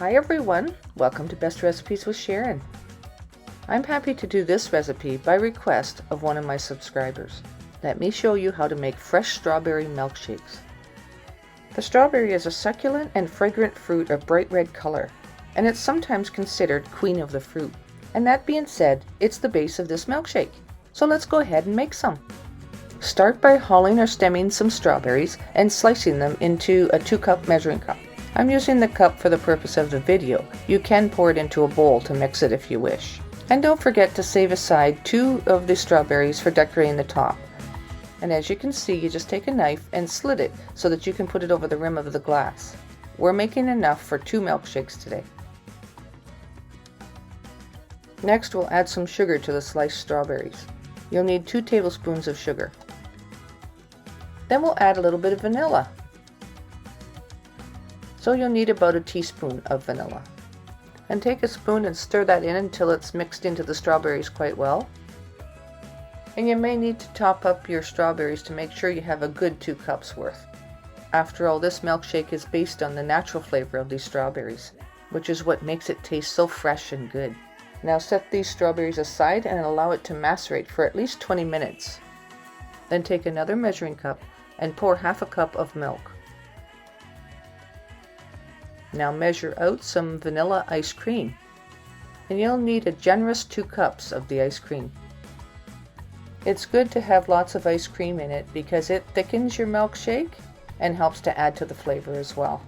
Hi everyone, welcome to Best Recipes with Sharon. I'm happy to do this recipe by request of one of my subscribers. Let me show you how to make fresh strawberry milkshakes. The strawberry is a succulent and fragrant fruit of bright red color, and it's sometimes considered queen of the fruit. And that being said, it's the base of this milkshake. So let's go ahead and make some. Start by hulling or stemming some strawberries and slicing them into a 2-cup measuring cup. I'm using the cup for the purpose of the video. You can pour it into a bowl to mix it if you wish. And don't forget to save aside 2 of the strawberries for decorating the top. And as you can see, you just take a knife and slit it so that you can put it over the rim of the glass. We're making enough for 2 milkshakes today. Next, we'll add some sugar to the sliced strawberries. You'll need 2 tablespoons of sugar. Then we'll add a little bit of vanilla. So you'll need about a teaspoon of vanilla. And take a spoon and stir that in until it's mixed into the strawberries quite well. And you may need to top up your strawberries to make sure you have a good 2 cups worth. After all, this milkshake is based on the natural flavor of these strawberries, which is what makes it taste so fresh and good. Now set these strawberries aside and allow it to macerate for at least 20 minutes. Then take another measuring cup and pour half a cup of milk. Now measure out some vanilla ice cream, and you'll need a generous 2 cups of the ice cream. It's good to have lots of ice cream in it because it thickens your milkshake and helps to add to the flavor as well.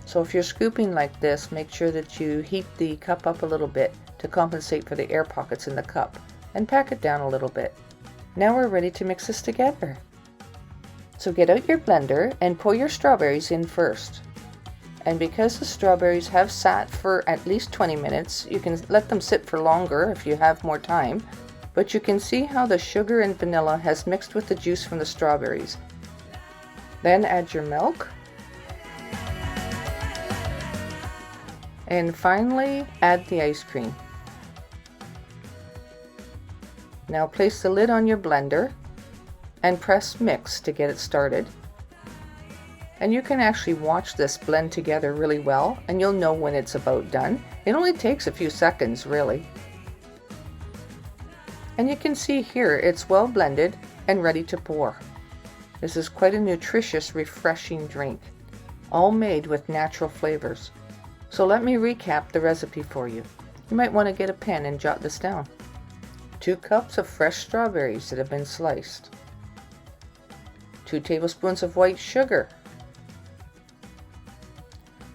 So if you're scooping like this, make sure that you heat the cup up a little bit to compensate for the air pockets in the cup, and pack it down a little bit. Now we're ready to mix this together. So get out your blender and pour your strawberries in first. And because the strawberries have sat for at least 20 minutes, you can let them sit for longer if you have more time, but you can see how the sugar and vanilla has mixed with the juice from the strawberries. Then add your milk. And finally, add the ice cream. Now place the lid on your blender and press mix to get it started. And you can actually watch this blend together really well, and you'll know when it's about done. It only takes a few seconds, really. And you can see here it's well blended and ready to pour. This is quite a nutritious, refreshing drink, all made with natural flavors. So let me recap the recipe for you. You might want to get a pen and jot this down. 2 cups of fresh strawberries that have been sliced. 2 tablespoons of white sugar.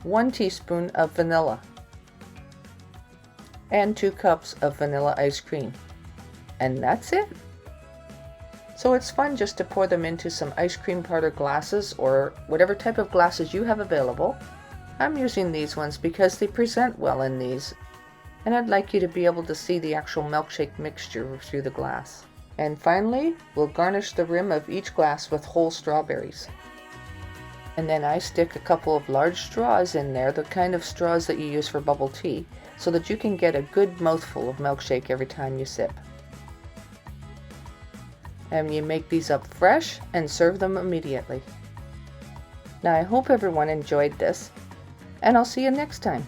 1 teaspoon of vanilla. And 2 cups of vanilla ice cream. And that's it. So it's fun just to pour them into some ice cream parlor glasses or whatever type of glasses you have available. I'm using these ones because they present well in these, and I'd like you to be able to see the actual milkshake mixture through the glass. And finally, we'll garnish the rim of each glass with whole strawberries. And then I stick a couple of large straws in there, the kind of straws that you use for bubble tea, so that you can get a good mouthful of milkshake every time you sip. And you make these up fresh and serve them immediately. Now I hope everyone enjoyed this, and I'll see you next time.